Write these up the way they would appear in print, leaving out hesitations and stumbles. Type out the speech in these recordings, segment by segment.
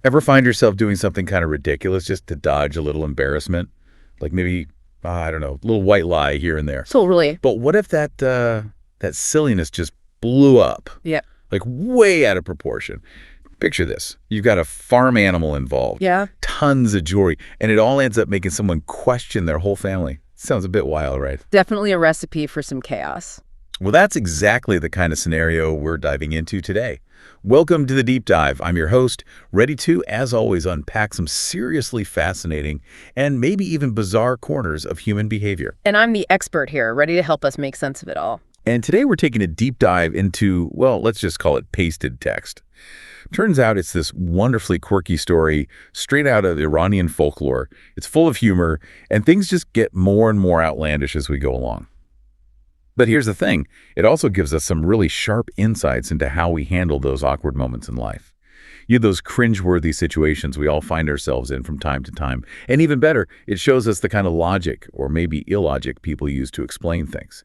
Ever find yourself doing something kind of ridiculous just to dodge a little embarrassment? Like maybe, I don't know, a little white lie here and there. Totally. But what if that silliness just blew up? Yeah. Like way out of proportion. Picture this. You've got a farm animal involved. Yeah. Tons of jewelry. And it all ends up making someone question their whole family. Sounds a bit wild, right? Definitely a recipe for some chaos. Well, that's exactly the kind of scenario we're diving into today. Welcome to the Deep Dive. I'm your host, ready to, as always, unpack some seriously fascinating and maybe even bizarre corners of human behavior. And I'm the expert here, ready to help us make sense of it all. And today we're taking a deep dive into, well, let's just call it pasted text. Turns out it's this wonderfully quirky story straight out of Iranian folklore. It's full of humor, and things just get more and more outlandish as we go along. But here's the thing. It also gives us some really sharp insights into how we handle those awkward moments in life. You have those cringeworthy situations we all find ourselves in from time to time. And even better, it shows us the kind of logic or maybe illogic people use to explain things.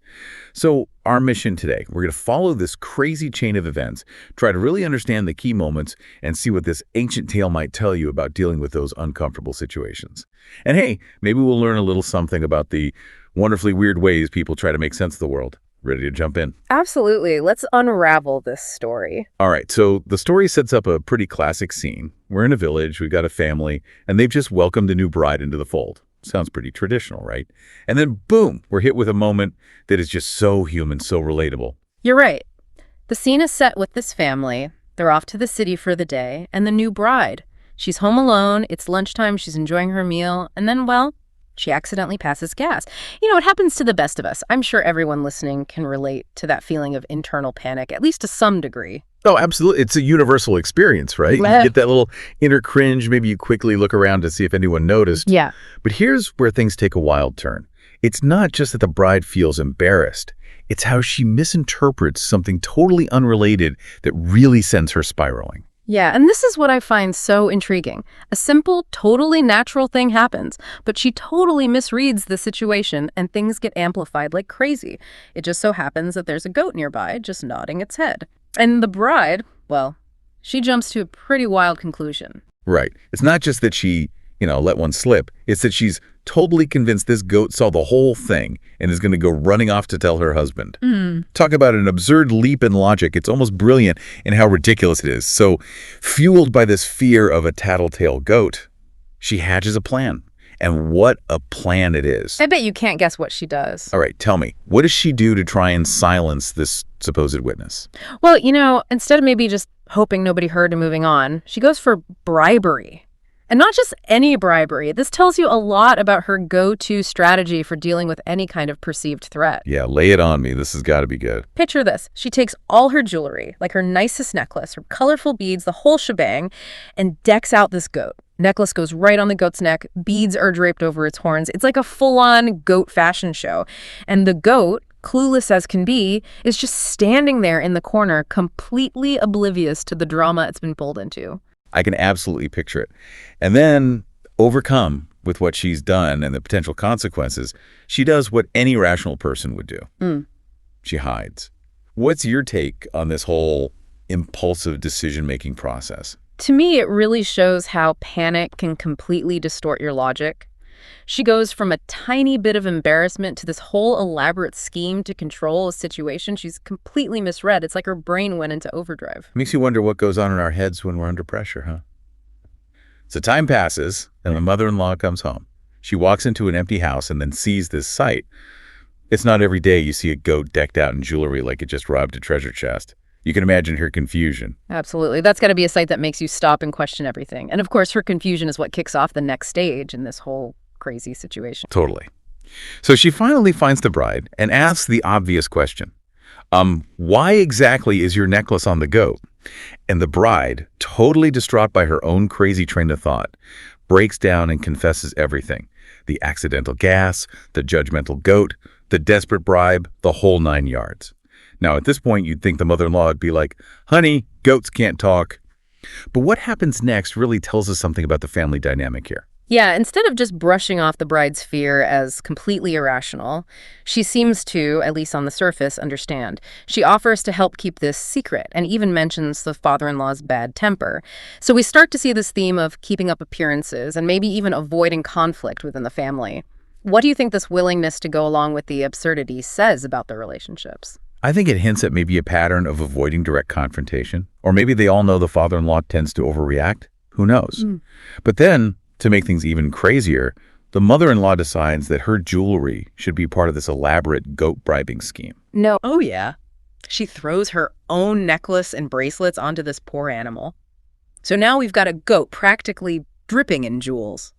So our mission today, we're going to follow this crazy chain of events, try to really understand the key moments, and see what this ancient tale might tell you about dealing with those uncomfortable situations. And hey, maybe we'll learn a little something about the wonderfully weird ways people try to make sense of the world. Ready to jump in? Absolutely. Let's unravel this story. All right, so the story sets up a pretty classic scene. We're in a village, we've got a family, and they've just welcomed a new bride into the fold. Sounds pretty traditional, right? And then boom, we're hit with a moment that is just so human, so relatable. You're right. The scene is set with this family. They're off to the city for the day, and the new bride. She's home alone, it's lunchtime, she's enjoying her meal, and then, well, she accidentally passes gas. You know, it happens to the best of us. I'm sure everyone listening can relate to that feeling of internal panic, at least to some degree. Oh, absolutely. It's a universal experience, right? You get that little inner cringe. Maybe you quickly look around to see if anyone noticed. Yeah. But here's where things take a wild turn. It's not just that the bride feels embarrassed. It's how she misinterprets something totally unrelated that really sends her spiraling. Yeah, and this is what I find so intriguing. A simple, totally natural thing happens, but she totally misreads the situation and things get amplified like crazy. It just so happens that there's a goat nearby just nodding its head. And the bride, well, she jumps to a pretty wild conclusion. Right. It's not just that she, let one slip. It's that she's totally convinced this goat saw the whole thing and is going to go running off to tell her husband. Talk about an absurd leap in logic. It's almost brilliant in how ridiculous it is. So, fueled by this fear of a tattletale goat, she hatches a plan. And what a plan it is. I bet you can't guess what she does. All right, tell me, what does she do to try and silence this supposed witness? Well, instead of maybe just hoping nobody heard and moving on, she goes for bribery. And not just any bribery. This tells you a lot about her go-to strategy for dealing with any kind of perceived threat. Yeah, lay it on me. This has got to be good. Picture this. She takes all her jewelry, like her nicest necklace, her colorful beads, the whole shebang, and decks out this goat. Necklace goes right on the goat's neck. Beads are draped over its horns. It's like a full-on goat fashion show. And the goat, clueless as can be, is just standing there in the corner, completely oblivious to the drama it's been pulled into. I can absolutely picture it. And then, overcome with what she's done and the potential consequences, she does what any rational person would do. She hides. What's your take on this whole impulsive decision-making process? To me, it really shows how panic can completely distort your logic. She goes from a tiny bit of embarrassment to this whole elaborate scheme to control a situation she's completely misread. It's like her brain went into overdrive. Makes you wonder what goes on in our heads when we're under pressure, huh? So time passes, and the mother-in-law comes home. She walks into an empty house and then sees this sight. It's not every day you see a goat decked out in jewelry like it just robbed a treasure chest. You can imagine her confusion. Absolutely. That's got to be a sight that makes you stop and question everything. And of course, her confusion is what kicks off the next stage in this whole crazy situation. Totally. So she finally finds the bride and asks the obvious question. Why exactly is your necklace on the goat? And the bride, totally distraught by her own crazy train of thought, breaks down and confesses everything. The accidental gas, the judgmental goat, the desperate bribe, the whole 9 yards. Now, at this point, you'd think the mother-in-law would be like, honey, goats can't talk. But what happens next really tells us something about the family dynamic here. Yeah, instead of just brushing off the bride's fear as completely irrational, she seems to, at least on the surface, understand. She offers to help keep this secret and even mentions the father-in-law's bad temper. So we start to see this theme of keeping up appearances and maybe even avoiding conflict within the family. What do you think this willingness to go along with the absurdity says about their relationships? I think it hints at maybe a pattern of avoiding direct confrontation. Or maybe they all know the father-in-law tends to overreact. Who knows? But then, to make things even crazier, the mother-in-law decides that her jewelry should be part of this elaborate goat bribing scheme. No. Oh, yeah. She throws her own necklace and bracelets onto this poor animal. So now we've got a goat practically dripping in jewels.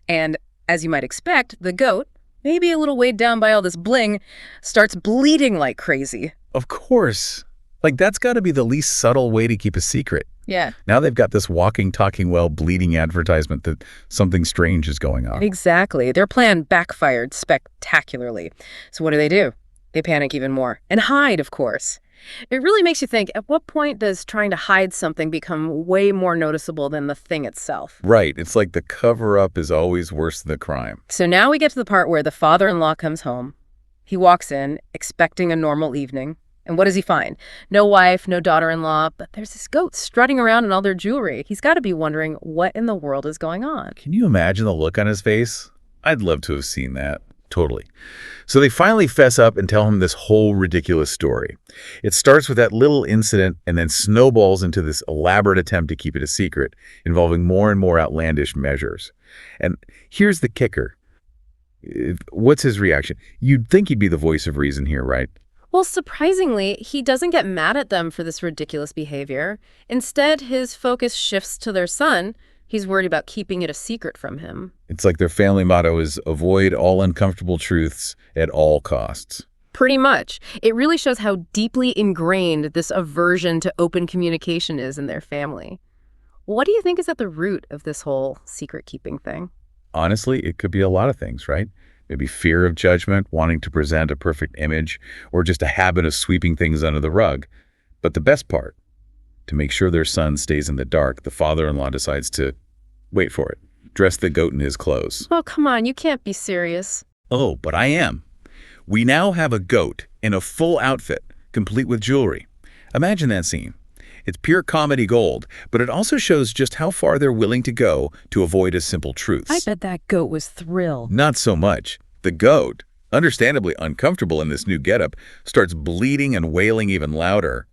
And as you might expect, the goat, maybe a little weighed down by all this bling, starts bleeding like crazy. Of course. Like, that's got to be the least subtle way to keep a secret. Yeah. Now they've got this walking, talking well, bleeding advertisement that something strange is going on. Exactly. Their plan backfired spectacularly. So what do? They panic even more. And hide, of course. It really makes you think, at what point does trying to hide something become way more noticeable than the thing itself? Right. It's like the cover-up is always worse than the crime. So now we get to the part where the father-in-law comes home. He walks in, expecting a normal evening. And what does he find? No wife, no daughter-in-law, but there's this goat strutting around in all their jewelry. He's got to be wondering what in the world is going on. Can you imagine the look on his face? I'd love to have seen that. Totally. So they finally fess up and tell him this whole ridiculous story. It starts with that little incident and then snowballs into this elaborate attempt to keep it a secret, involving more and more outlandish measures. And here's the kicker. What's his reaction? You'd think he'd be the voice of reason here, right? Well, surprisingly, he doesn't get mad at them for this ridiculous behavior. Instead, his focus shifts to their son. He's worried about keeping it a secret from him. It's like their family motto is avoid all uncomfortable truths at all costs. Pretty much. It really shows how deeply ingrained this aversion to open communication is in their family. What do you think is at the root of this whole secret-keeping thing? Honestly, it could be a lot of things, right? Maybe fear of judgment, wanting to present a perfect image, or just a habit of sweeping things under the rug. But the best part, to make sure their son stays in the dark, the father-in-law decides to, wait for it, dress the goat in his clothes. Oh, come on, you can't be serious. Oh, but I am. We now have a goat in a full outfit, complete with jewelry. Imagine that scene. It's pure comedy gold, but it also shows just how far they're willing to go to avoid a simple truths. I bet that goat was thrilled. Not so much. The goat, understandably uncomfortable in this new getup, starts bleating and wailing even louder.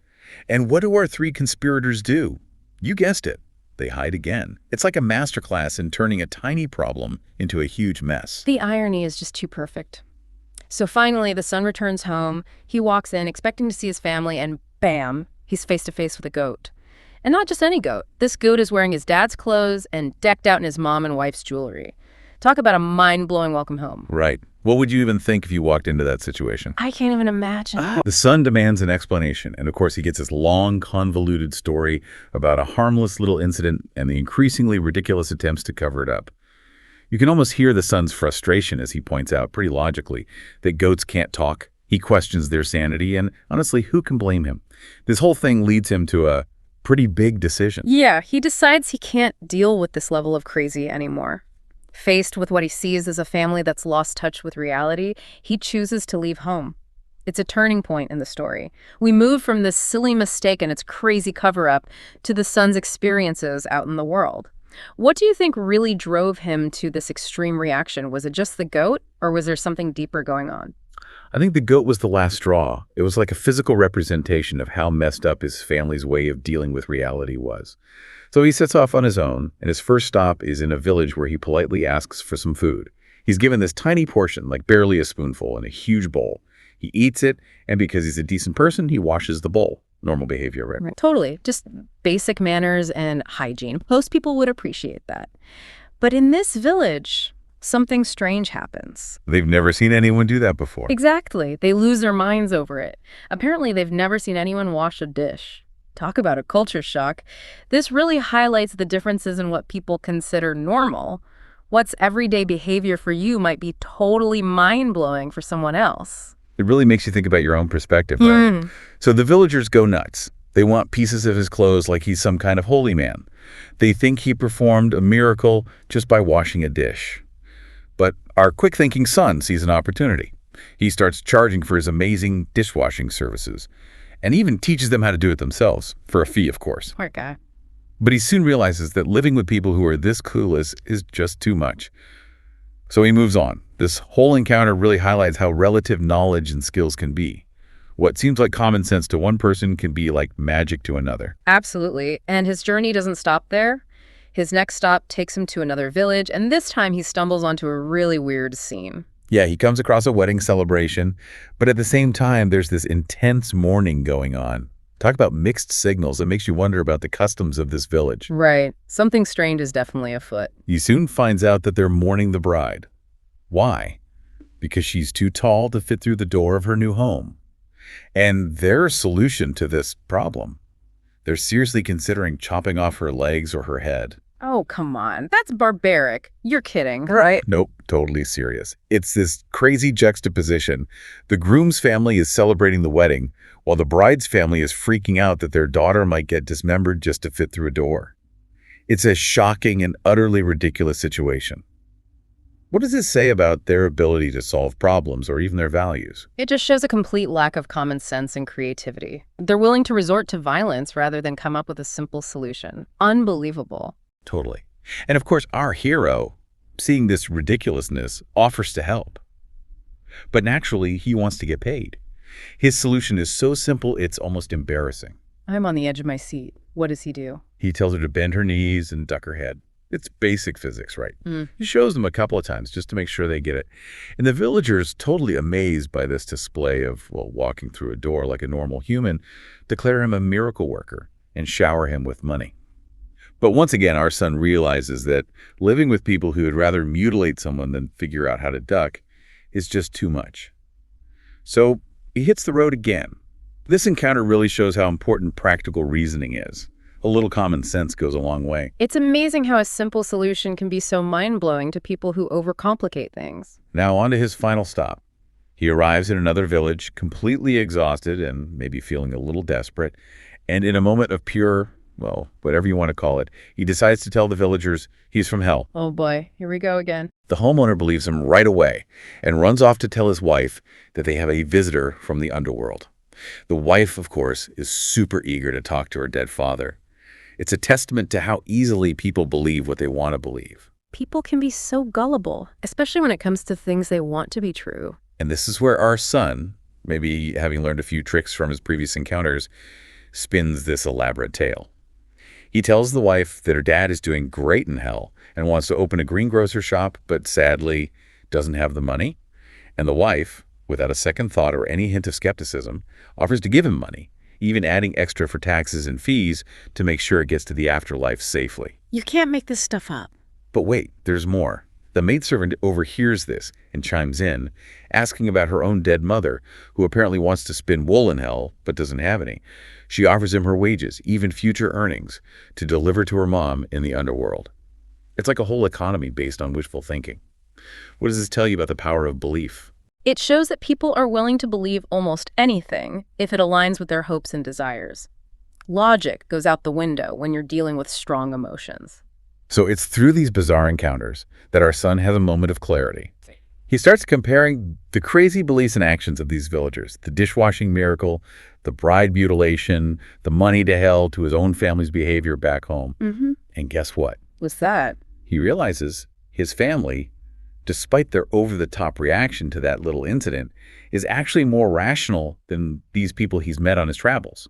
And what do our three conspirators do? You guessed it. They hide again. It's like a masterclass in turning a tiny problem into a huge mess. The irony is just too perfect. So finally, the son returns home. He walks in, expecting to see his family, and bam, he's face to face with a goat. And not just any goat. This goat is wearing his dad's clothes and decked out in his mom and wife's jewelry. Talk about a mind-blowing welcome home. Right. What would you even think if you walked into that situation? I can't even imagine. The son demands an explanation, and of course he gets this long, convoluted story about a harmless little incident and the increasingly ridiculous attempts to cover it up. You can almost hear the son's frustration as he points out, pretty logically, that goats can't talk. He questions their sanity, and honestly, who can blame him? This whole thing leads him to a pretty big decision. Yeah, he decides he can't deal with this level of crazy anymore. Faced with what he sees as a family that's lost touch with reality, he chooses to leave home. It's a turning point in the story. We move from this silly mistake and its crazy cover-up to the son's experiences out in the world. What do you think really drove him to this extreme reaction? Was it just the goat, or was there something deeper going on? I think the goat was the last straw. It was like a physical representation of how messed up his family's way of dealing with reality was. So he sets off on his own, and his first stop is in a village where he politely asks for some food. He's given this tiny portion, like barely a spoonful, in a huge bowl. He eats it, and because he's a decent person, he washes the bowl. Normal behavior, right? Right. Totally. Just basic manners and hygiene. Most people would appreciate that. But in this village, something strange happens. They've never seen anyone do that before. Exactly. They lose their minds over it. Apparently, they've never seen anyone wash a dish. Talk about a culture shock. This really highlights the differences in what people consider normal. What's everyday behavior for you might be totally mind-blowing for someone else. It really makes you think about your own perspective, right? So the villagers go nuts. They want pieces of his clothes like he's some kind of holy man. They think he performed a miracle just by washing a dish. But our quick-thinking son sees an opportunity. He starts charging for his amazing dishwashing services, and even teaches them how to do it themselves, for a fee, of course. Poor guy. But he soon realizes that living with people who are this clueless is just too much. So he moves on. This whole encounter really highlights how relative knowledge and skills can be. What seems like common sense to one person can be like magic to another. Absolutely. And his journey doesn't stop there. His next stop takes him to another village, and this time he stumbles onto a really weird scene. Yeah, he comes across a wedding celebration, but at the same time, there's this intense mourning going on. Talk about mixed signals. It makes you wonder about the customs of this village. Right. Something strange is definitely afoot. He soon finds out that they're mourning the bride. Why? Because she's too tall to fit through the door of her new home. And their solution to this problem, they're seriously considering chopping off her legs or her head. Oh, come on. That's barbaric. You're kidding, right? Nope, totally serious. It's this crazy juxtaposition. The groom's family is celebrating the wedding, while the bride's family is freaking out that their daughter might get dismembered just to fit through a door. It's a shocking and utterly ridiculous situation. What does this say about their ability to solve problems or even their values? It just shows a complete lack of common sense and creativity. They're willing to resort to violence rather than come up with a simple solution. Unbelievable. Totally. And of course, our hero, seeing this ridiculousness, offers to help. But naturally, he wants to get paid. His solution is so simple, it's almost embarrassing. I'm on the edge of my seat. What does he do? He tells her to bend her knees and duck her head. It's basic physics, right? He shows them a couple of times just to make sure they get it. And the villagers, totally amazed by this display of, well, walking through a door like a normal human, declare him a miracle worker and shower him with money. But once again, our son realizes that living with people who would rather mutilate someone than figure out how to duck is just too much. So he hits the road again. This encounter really shows how important practical reasoning is. A little common sense goes a long way. It's amazing how a simple solution can be so mind-blowing to people who overcomplicate things. Now on to his final stop. He arrives in another village, completely exhausted and maybe feeling a little desperate, and in a moment of pure, well, whatever you want to call it, he decides to tell the villagers he's from hell. Oh boy, here we go again. The homeowner believes him right away and runs off to tell his wife that they have a visitor from the underworld. The wife, of course, is super eager to talk to her dead father. It's a testament to how easily people believe what they want to believe. People can be so gullible, especially when it comes to things they want to be true. And this is where our son, maybe having learned a few tricks from his previous encounters, spins this elaborate tale. He tells the wife that her dad is doing great in hell and wants to open a greengrocer shop, but sadly doesn't have the money. And the wife, without a second thought or any hint of skepticism, offers to give him money, even adding extra for taxes and fees to make sure it gets to the afterlife safely. You can't make this stuff up. But wait, there's more. The maidservant overhears this and chimes in, asking about her own dead mother, who apparently wants to spin wool in hell, but doesn't have any. She offers him her wages, even future earnings, to deliver to her mom in the underworld. It's like a whole economy based on wishful thinking. What does this tell you about the power of belief? It shows that people are willing to believe almost anything if it aligns with their hopes and desires. Logic goes out the window when you're dealing with strong emotions. So it's through these bizarre encounters that our son has a moment of clarity. He starts comparing the crazy beliefs and actions of these villagers, the dishwashing miracle, the bride mutilation, the money to hell, to his own family's behavior back home. And guess what? What's that? He realizes his family, despite their over-the-top reaction to that little incident, is actually more rational than these people he's met on his travels.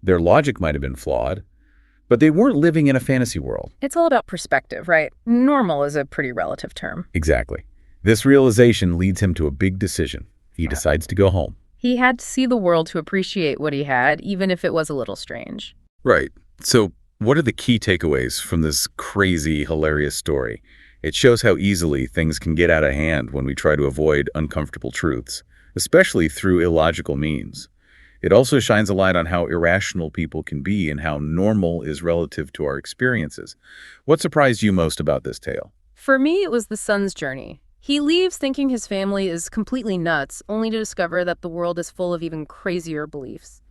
Their logic might have been flawed, but they weren't living in a fantasy world. It's all about perspective, right? Normal is a pretty relative term. Exactly. This realization leads him to a big decision. He decides to go home. He had to see the world to appreciate what he had, even if it was a little strange. Right. So what are the key takeaways from this crazy, hilarious story? It shows how easily things can get out of hand when we try to avoid uncomfortable truths, especially through illogical means. It also shines a light on how irrational people can be and how normal is relative to our experiences. What surprised you most about this tale? For me, it was the son's journey. He leaves thinking his family is completely nuts, only to discover that the world is full of even crazier beliefs.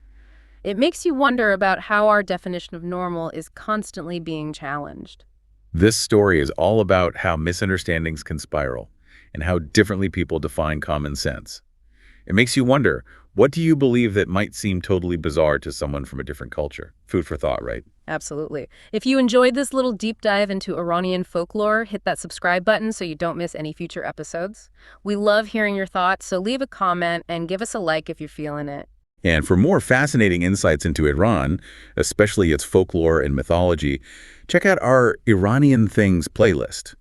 It makes you wonder about how our definition of normal is constantly being challenged. This story is all about how misunderstandings can spiral and how differently people define common sense. It makes you wonder, what do you believe that might seem totally bizarre to someone from a different culture? Food for thought, right? Absolutely. If you enjoyed this little deep dive into Iranian folklore, hit that subscribe button so you don't miss any future episodes. We love hearing your thoughts, so leave a comment and give us a like if you're feeling it. And for more fascinating insights into Iran, especially its folklore and mythology, check out our Iranian Things playlist.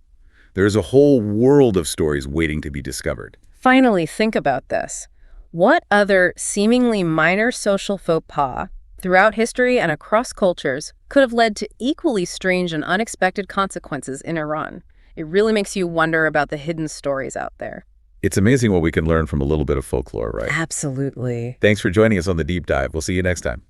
There's a whole world of stories waiting to be discovered. Finally, think about this. What other seemingly minor social faux pas throughout history and across cultures could have led to equally strange and unexpected consequences in Iran? It really makes you wonder about the hidden stories out there. It's amazing what we can learn from a little bit of folklore, right? Absolutely. Thanks for joining us on the deep dive. We'll see you next time.